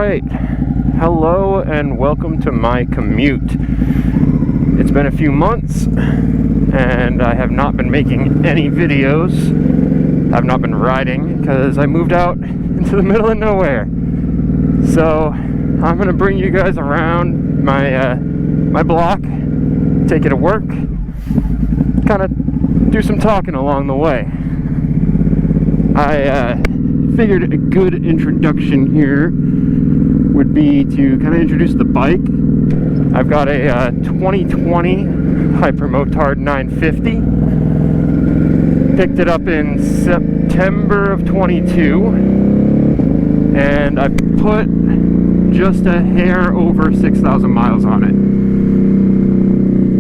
Alright, hello and welcome to my commute. It's been a few months and I have not been making any videos. I've not been riding because I moved out into the middle of nowhere. So I'm going to bring you guys around my block, take it to work, kind of do some talking along the way. I figured a good introduction here would be to kind of introduce the bike. I've got a 2020 Hypermotard 950. Picked it up in September of 22, and I put just a hair over 6,000 miles on it.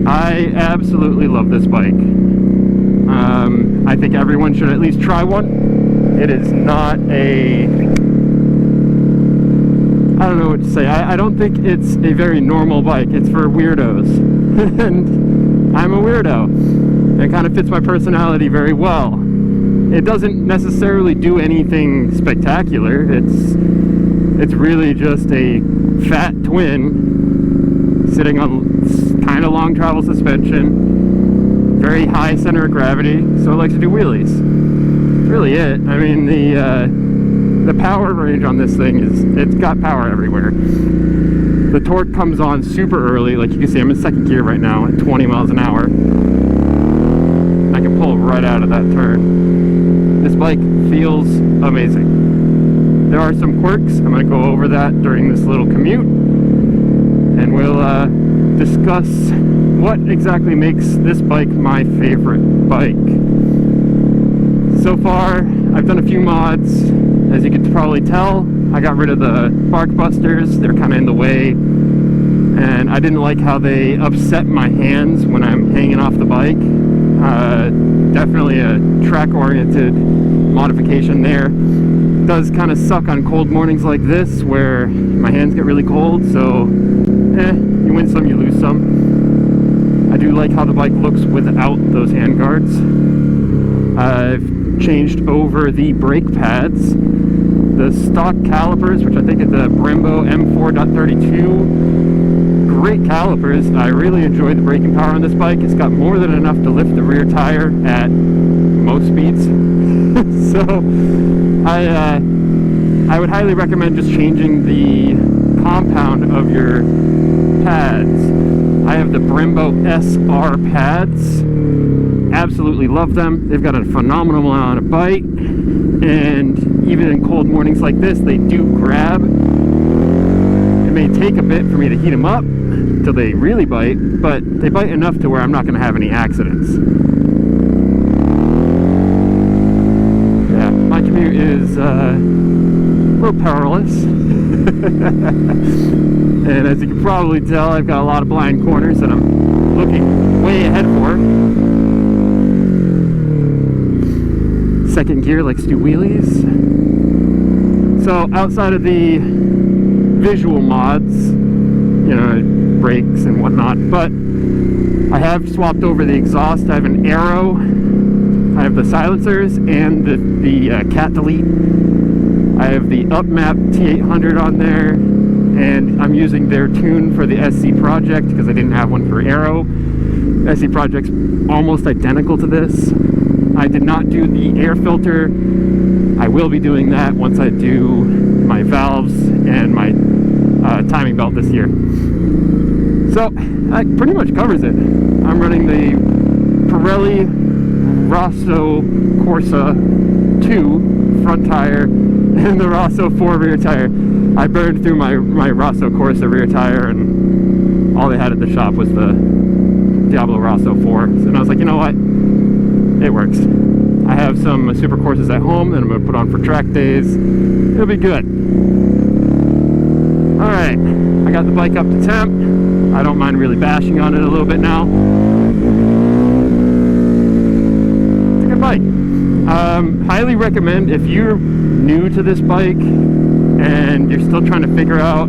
I absolutely love this bike. I think everyone should at least try one. It is not a... I don't know what to say. I don't think it's a very normal bike. It's for weirdos. And I'm a weirdo. It kind of fits my personality very well. It doesn't necessarily do anything spectacular. It's really just a fat twin sitting on kind of long travel suspension, very high center of gravity, so it likes to do wheelies. That's really it. I mean, the power range on this thing it's got power everywhere. The torque comes on super early. Like you can see, I'm in second gear right now at 20 miles an hour. I can pull right out of that turn. This bike feels amazing. There are some quirks. I'm going to go over that during this little commute, and we'll discuss what exactly makes this bike my favorite bike. So far, I've done a few mods. As you can probably tell, I got rid of the bark busters. They're kind of in the way, and I didn't like how they upset my hands when I'm hanging off the bike. Definitely a track-oriented modification there. It does kind of suck on cold mornings like this where my hands get really cold, so you win some, you lose some. I do like how the bike looks without those hand guards. I've changed over the brake pads. The stock calipers, which I think is the Brembo M4.32, great calipers. I really enjoy the braking power on this bike. It's got more than enough to lift the rear tire at most speeds. So I would highly recommend just changing the compound of your pads. I have the Brembo SR pads. Absolutely love them. They've got a phenomenal amount of bite, and even in cold mornings like this, they do grab. It may take a bit for me to heat them up until they really bite, but they bite enough to where I'm not going to have any accidents. Yeah, my commute is a little perilous. And as you can probably tell, I've got a lot of blind corners that I'm looking way ahead for. Second gear likes to do wheelies. So outside of the visual mods, you know, brakes and whatnot, but I have swapped over the exhaust. I have an Aero, I have the silencers and the cat delete. I have the Upmap T800 on there, and I'm using their tune for the SC Project because I didn't have one for Aero. SC Project's almost identical to this. I did not do the air filter. I will be doing that once I do my valves and my timing belt this year. So that pretty much covers it. I'm running the Pirelli Rosso Corsa 2 front tire and the Rosso 4 rear tire. I burned through my Rosso Corsa rear tire, and all they had at the shop was the Diablo Rosso 4. And I was like, you know what? It works. I have some Super Corsas at home that I'm going to put on for track days. It'll be good. Alright, I got the bike up to temp. I don't mind really bashing on it a little bit now. It's a good bike. Highly recommend if you're new to this bike and you're still trying to figure out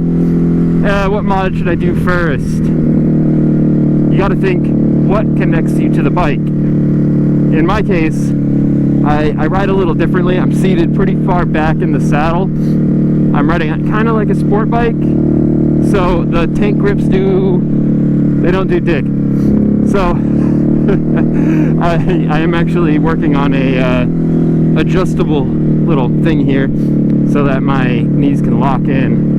what mod should I do first. You got to think, what connects you to the bike? In my case, I ride a little differently. I'm seated pretty far back in the saddle. I'm riding kind of like a sport bike, so the tank grips they don't do dick. So I am actually working on a adjustable little thing here so that my knees can lock in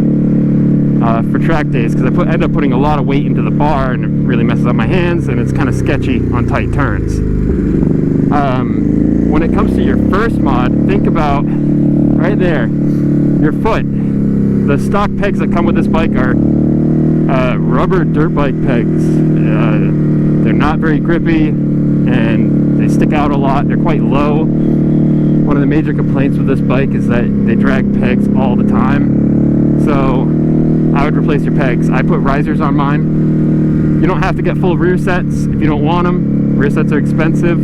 for track days, because I end up putting a lot of weight into the bar and it really messes up my hands, and it's kind of sketchy on tight turns. When it comes to your first mod, think about right there, your foot. The stock pegs that come with this bike are rubber dirt bike pegs. They're not very grippy and they stick out a lot. They're quite low. One of the major complaints with this bike is that they drag pegs all the time. So I would replace your pegs. I put risers on mine. You don't have to get full rear sets if you don't want them. Rear sets are expensive,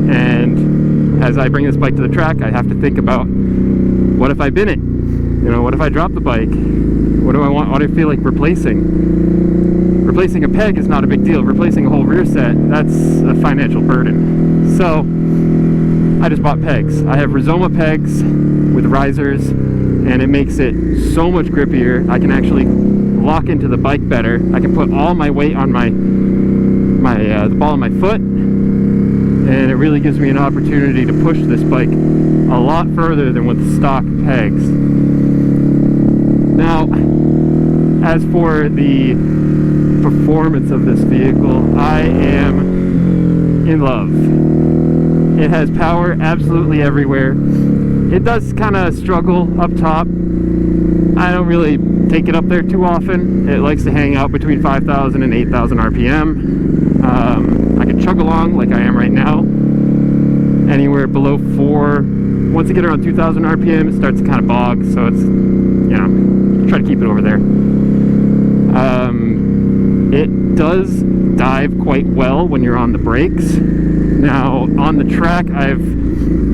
and as I bring this bike to the track, I have to think about, what if I bin it? You know, what if I drop the bike? What do I want? What do I feel like replacing? Replacing a peg is not a big deal. Replacing a whole rear set, that's a financial burden. So I just bought pegs. I have Rizoma pegs with risers, and it makes it so much grippier. I can actually lock into the bike better. I can put all my weight on the ball of my foot, and it really gives me an opportunity to push this bike a lot further than with stock pegs. Now, as for the performance of this vehicle, I am in love. It has power absolutely everywhere. It does kind of struggle up top. I don't really take it up there too often. It likes to hang out between 5,000 and 8,000 RPM. I can chug along like I am right now, anywhere below 4. Once I get around 2,000 RPM, it starts to kind of bog, so it's, you know, try to keep it over there. It does dive quite well when you're on the brakes. Now, on the track, I've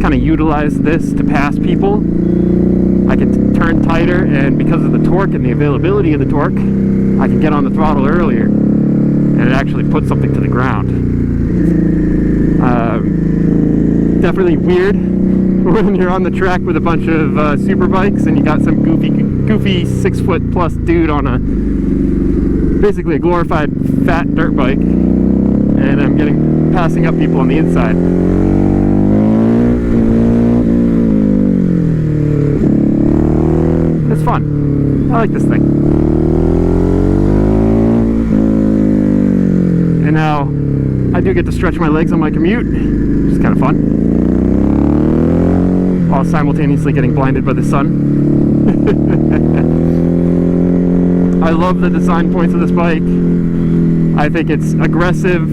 kind of utilized this to pass people. I can turn tighter, and because of the torque and the availability of the torque, I can get on the throttle earlier, and it actually puts something to the ground. Definitely weird when you're on the track with a bunch of super bikes and you got some goofy 6-foot-plus dude on basically a glorified fat dirt bike, and I'm passing up people on the inside. It's fun. I like this thing. And now I do get to stretch my legs on my commute, which is kind of fun, while simultaneously getting blinded by the sun. I love the design points of this bike. I think it's aggressive.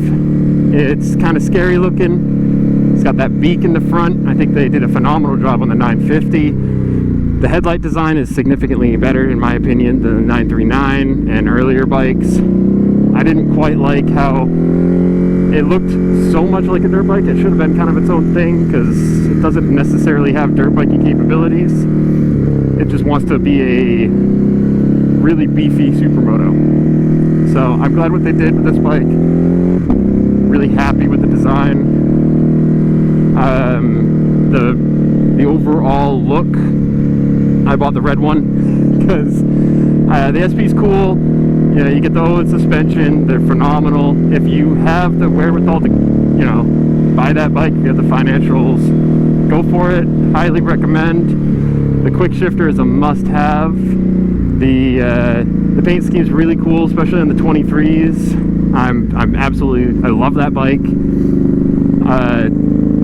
It's kind of scary looking. It's got that beak in the front. I think they did a phenomenal job on the 950. The headlight design is significantly better, in my opinion, than the 939 and earlier bikes. I didn't quite like how it looked so much like a dirt bike. It should have been kind of its own thing, because it doesn't necessarily have dirt bikey capabilities. It just wants to be a really beefy supermoto. So I'm glad what they did with this bike. Really happy with the design. The overall look, I bought the red one because the SP's cool. You know, you get the OLED suspension, they're phenomenal. If you have the wherewithal to, you know, buy that bike, if you have the financials, go for it. Highly recommend. The quick shifter is a must-have. The paint scheme is really cool, especially on the 23s. I love that bike.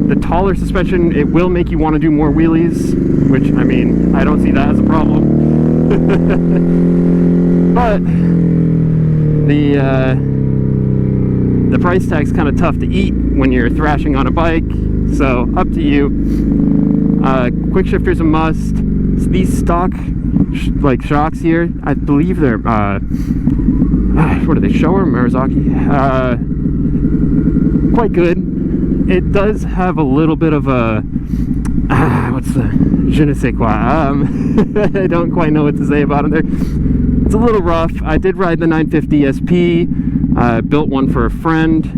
The taller suspension, it will make you want to do more wheelies, which, I mean, I don't see that as a problem. But the price tag's kind of tough to eat when you're thrashing on a bike, so up to you. Quick shifter's a must. These stock like shocks here, I believe they're what do they show or Marizaki? Quite good. It does have a little bit of a what's the je ne sais quoi. I don't quite know what to say about it there. It's a little rough. I did ride the 950 SP. Built one for a friend.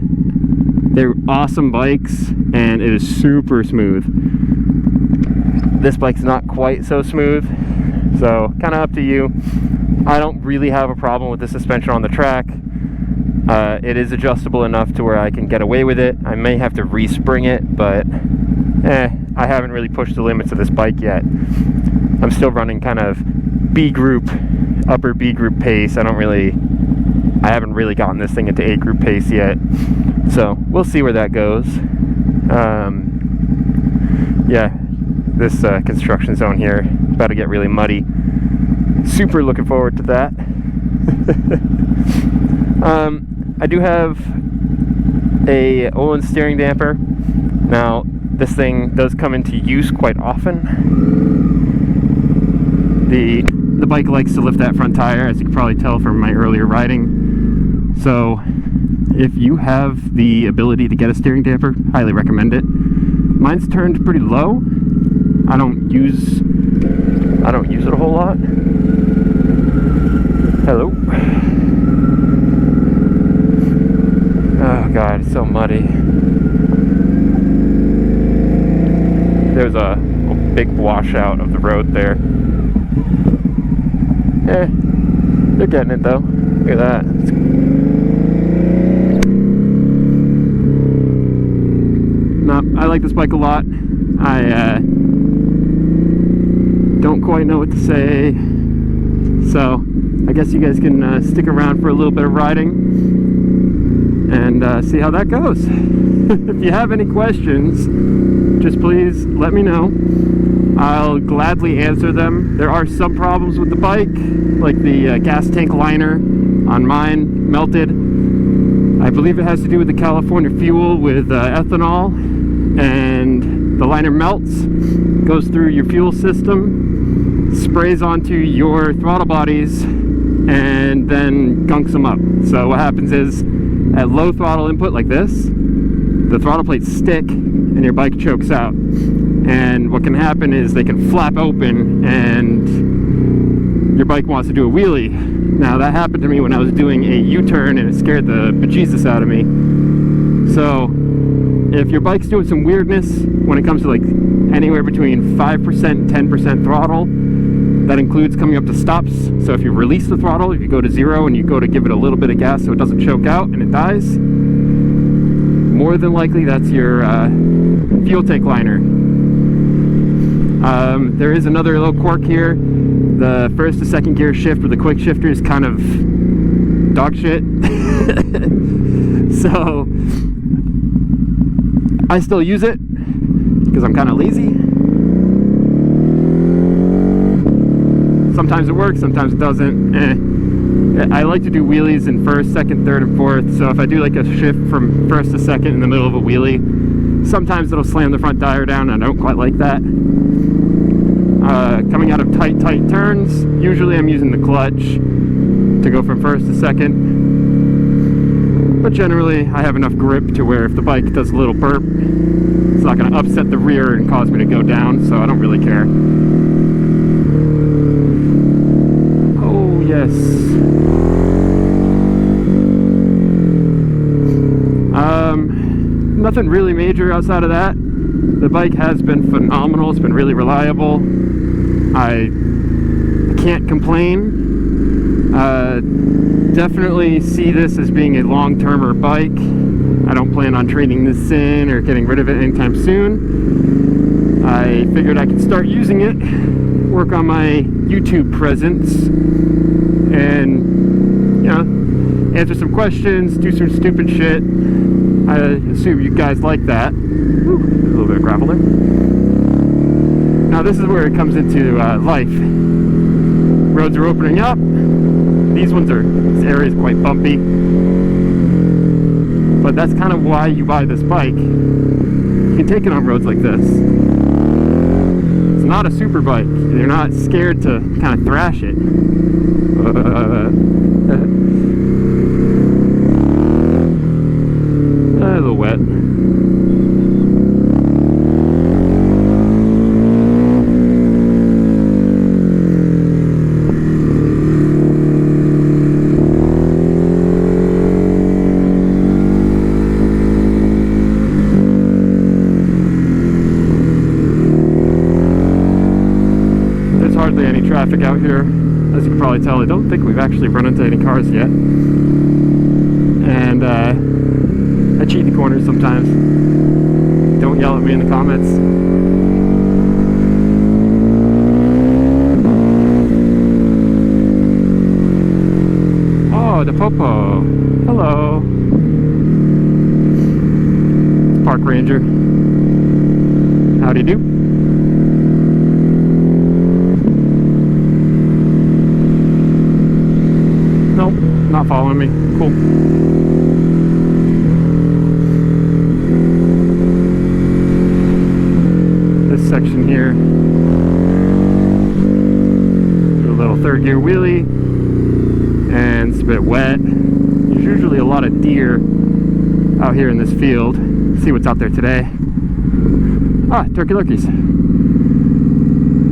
They're awesome bikes, and it is super smooth. This bike's not quite so smooth, so kind of up to you. I don't really have a problem with the suspension on the track. It is adjustable enough to where I can get away with it. I may have to respring it, but I haven't really pushed the limits of this bike yet. I'm still running kind of B group, upper B group pace. I haven't really gotten this thing into A group pace yet, so we'll see where that goes. Yeah, this construction zone here about to get really muddy. Super looking forward to that. I do have a Olin steering damper. Now, this thing does come into use quite often. The bike likes to lift that front tire, as you can probably tell from my earlier riding. So, if you have the ability to get a steering damper, highly recommend it. Mine's turned pretty low. I don't use it a whole lot. Hello. Oh god, it's so muddy. There's a big washout of the road there. They're getting it though. Look at that. No, I like this bike a lot. I don't quite know what to say, so I guess you guys can stick around for a little bit of riding and see how that goes. If you have any questions, just please let me know. I'll gladly answer them. There are some problems with the bike, like the gas tank liner on mine melted. I believe it has to do with the California fuel with ethanol, and the liner melts, goes through your fuel system, sprays onto your throttle bodies, and then gunks them up. So what happens is, at low throttle input like this, the throttle plates stick and your bike chokes out. And what can happen is they can flap open and your bike wants to do a wheelie. Now that happened to me when I was doing a U-turn and it scared the bejesus out of me. So if your bike's doing some weirdness when it comes to like anywhere between 5% and 10% throttle, that includes coming up to stops. So if you release the throttle, if you go to 0 and you go to give it a little bit of gas so it doesn't choke out and it dies, more than likely that's your fuel tank liner. There is another little quirk here. The first to second gear shift with the quick shifter is kind of dog shit. So I still use it because I'm kind of lazy. Sometimes it works, sometimes it doesn't. I like to do wheelies in first, second, third, and fourth. So if I do like a shift from first to second in the middle of a wheelie, sometimes it'll slam the front tire down. I don't quite like that. Coming out of tight turns, usually I'm using the clutch to go from first to second. But generally, I have enough grip to where if the bike does a little burp, it's not going to upset the rear and cause me to go down, so I don't really care. Oh, yes. Nothing really major outside of that. The bike has been phenomenal. It's been really reliable. I can't complain. Definitely see this as being a long-termer bike. I don't plan on trading this in or getting rid of it anytime soon. I figured I could start using it, work on my YouTube presence, and, you know, answer some questions, do some stupid shit. I assume you guys like that. Woo, a little bit of gravel there. Now this is where it comes into life. Roads are opening up. This area is quite bumpy. But that's kind of why you buy this bike. You can take it on roads like this. It's not a super bike. You're not scared to kind of thrash it. A little wet. hardly any traffic out here. As you can probably tell, I don't think we've actually run into any cars yet. And I cheat in the corners sometimes. Don't yell at me in the comments. Oh, the Popo. Hello. Park ranger. Howdy do. Nope, not following me. Cool. This section here, do a little third gear wheelie, and it's a bit wet. There's usually a lot of deer out here in this field. See what's out there today. Ah, turkey lurkeys.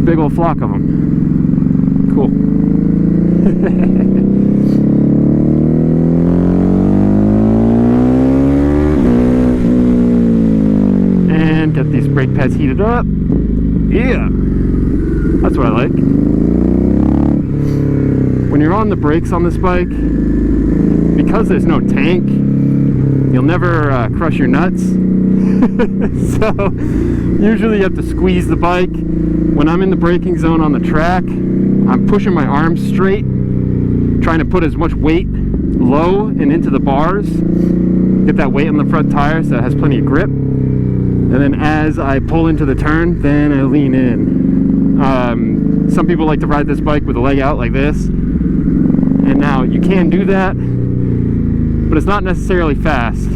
Big old flock of them. Cool. And get these brake pads heated up. Yeah, that's what I like. When you're on the brakes on this bike, because there's no tank, you'll never crush your nuts. So usually you have to squeeze the bike. When I'm in the braking zone on the track, I'm pushing my arms straight, trying to put as much weight low and into the bars, get that weight on the front tire so it has plenty of grip. And then as I pull into the turn, then I lean in. Some people like to ride this bike with a leg out like this. And now you can do that, but it's not necessarily fast,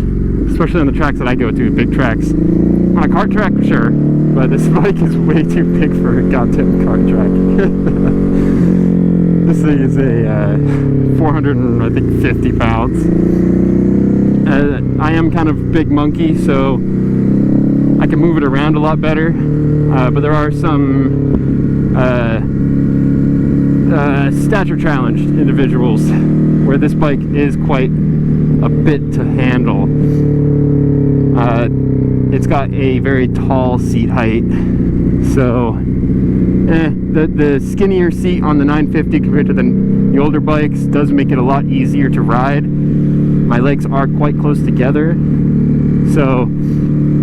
especially on the tracks that I go to, big tracks. On a kart track, sure, but this bike is way too big for a goddamn kart track. This thing is a 450 pounds. I am kind of big monkey, so I can move it around a lot better, but there are some stature challenged individuals where this bike is quite a bit to handle. It's got a very tall seat height, so the skinnier seat on the 950 compared to the older bikes does make it a lot easier to ride. My legs are quite close together, so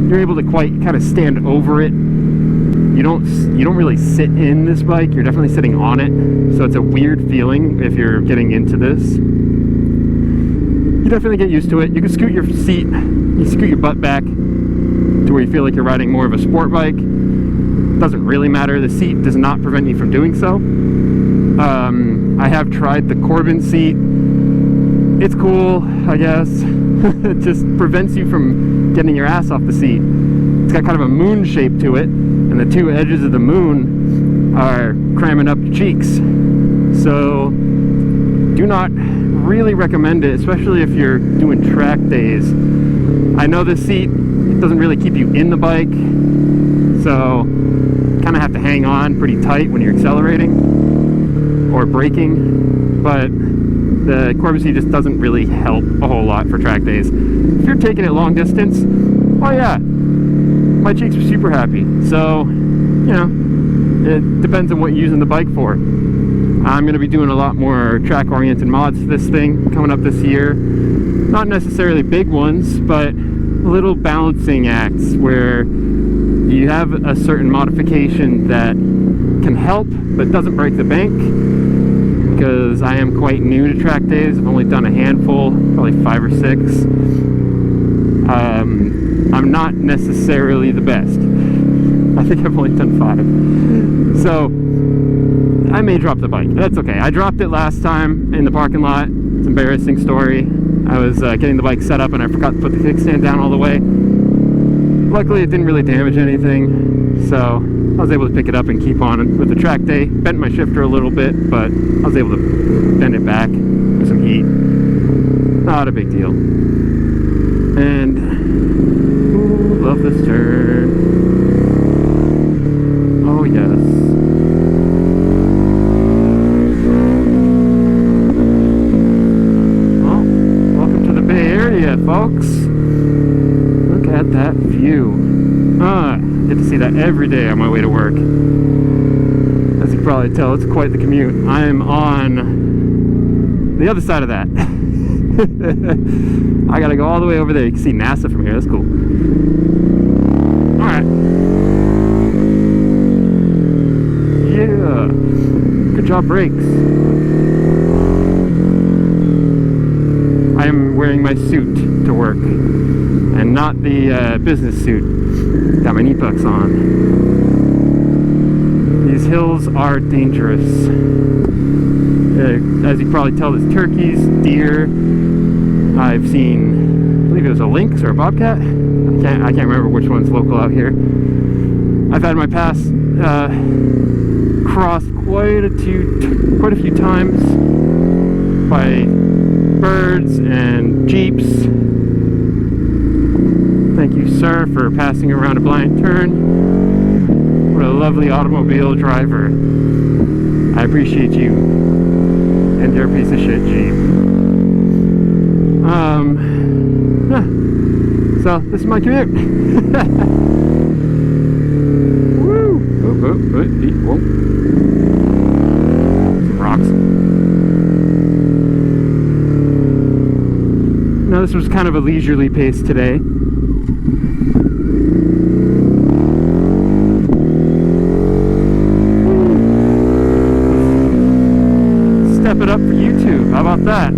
you're able to quite kind of stand over it. You don't really sit in this bike, you're definitely sitting on it, so it's a weird feeling if you're getting into this. You definitely get used to it. You can scoot your seat, you scoot your butt back to where you feel like you're riding more of a sport bike. Doesn't really matter, the seat does not prevent you from doing so. I have tried the Corbin seat. It's cool, I guess. It just prevents you from getting your ass off the seat. It's got kind of a moon shape to it, and the two edges of the moon are cramming up your cheeks. So do not really recommend it, especially if you're doing track days. I know this seat, it doesn't really keep you in the bike, so you kind of have to hang on pretty tight when you're accelerating or braking, but the Corbin seat just doesn't really help a whole lot for track days. If you're taking it long distance, oh yeah, my cheeks are super happy. So, you know, it depends on what you're using the bike for. I'm going to be doing a lot more track-oriented mods to this thing coming up this year. Not necessarily big ones, but little balancing acts where you have a certain modification that can help but doesn't break the bank. Because I am quite new to track days. I've only done a handful, probably 5 or 6. I'm not necessarily the best. I think I've only done 5. So I may drop the bike. That's okay. I dropped it last time in the parking lot. It's an embarrassing story. I was getting the bike set up and I forgot to put the kickstand down all the way. Luckily it didn't really damage anything, so I was able to pick it up and keep on with the track day. Bent my shifter a little bit, but I was able to bend it back with some heat. Not a big deal. And ooh, love this turn. Oh yes. Well, welcome to the Bay Area, folks. Look at that view. Get to see that every day on my way to work. As you can probably tell, it's quite the commute. I am on the other side of that. I gotta go all the way over there. You can see NASA from here. That's cool. Alright. Yeah. Good job, brakes. I am wearing my suit to work and not the business suit. Got my knee pucks on. These hills are dangerous. As you can probably tell, there's turkeys, deer. I've seen, I believe it was a lynx or a bobcat. I can't remember which one's local out here. I've had my path crossed quite a few times by birds and jeeps. Thank you, sir, for passing around a blind turn. What a lovely automobile driver. I appreciate you and your piece of shit Jeep. So this is my commute. Woo! Whoa. Some rocks. Now this was kind of a leisurely pace today. Step it up for YouTube. How about that?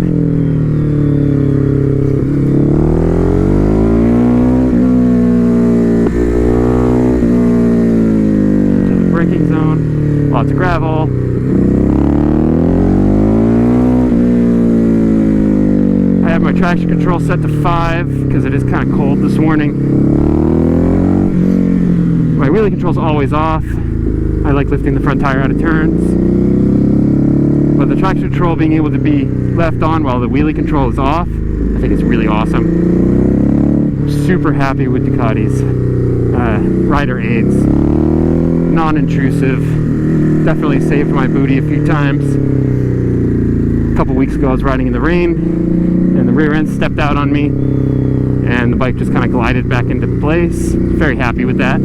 Braking zone, lots of gravel. I have my traction control set to 5 because it is kind of cold this morning. My wheelie control is always off. I like lifting the front tire out of turns. But the traction control being able to be left on while the wheelie control is off, I think it's really awesome. I'm super happy with Ducati's rider aids. Non-intrusive. Definitely saved my booty a few times. A couple weeks ago I was riding in the rain and the rear end stepped out on me and the bike just kind of glided back into place. Very happy with that.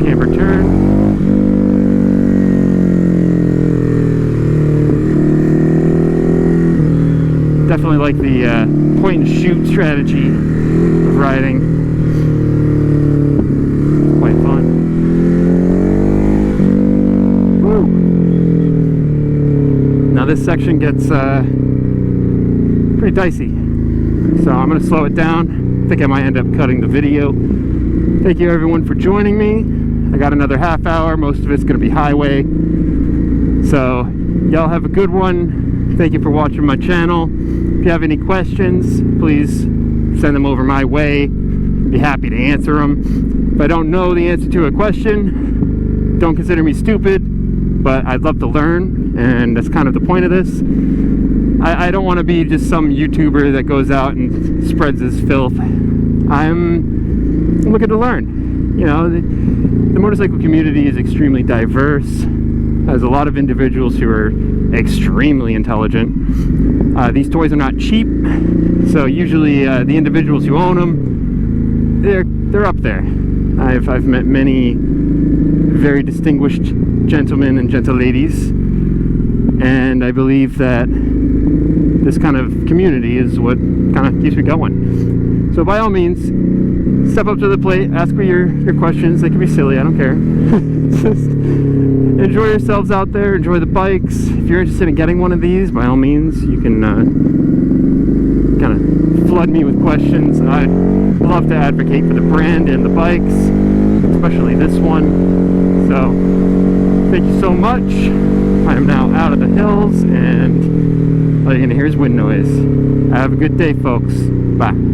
Camber turn. Definitely like the point and shoot strategy of riding. Quite fun. Woo. Now this section gets pretty dicey, so I'm going to slow it down. I think I might end up cutting the video. Thank you everyone for joining me. I got another half hour. Most of it's going to be highway. So y'all have a good one. Thank you for watching my channel. If you have any questions, please send them over my way. Be happy to answer them. If I don't know the answer to a question, don't consider me stupid, but I'd love to learn, and that's kind of the point of this. I don't want to be just some YouTuber that goes out and spreads his filth. I'm looking to learn. You know, the motorcycle community is extremely diverse. There's a lot of individuals who are extremely intelligent. These toys are not cheap, so usually the individuals who own them, they're up there. I've met many very distinguished gentlemen and gentle ladies, and I believe that this kind of community is what kind of keeps me going. So by all means, step up to the plate, ask me your questions. They can be silly, I don't care. Just enjoy yourselves out there, enjoy the bikes. If you're interested in getting one of these, by all means, you can kind of flood me with questions. I'd love to advocate for the brand and the bikes, especially this one. So, thank you so much. I am now out of the hills, and all you're going to hear is wind noise. Have a good day, folks. Bye.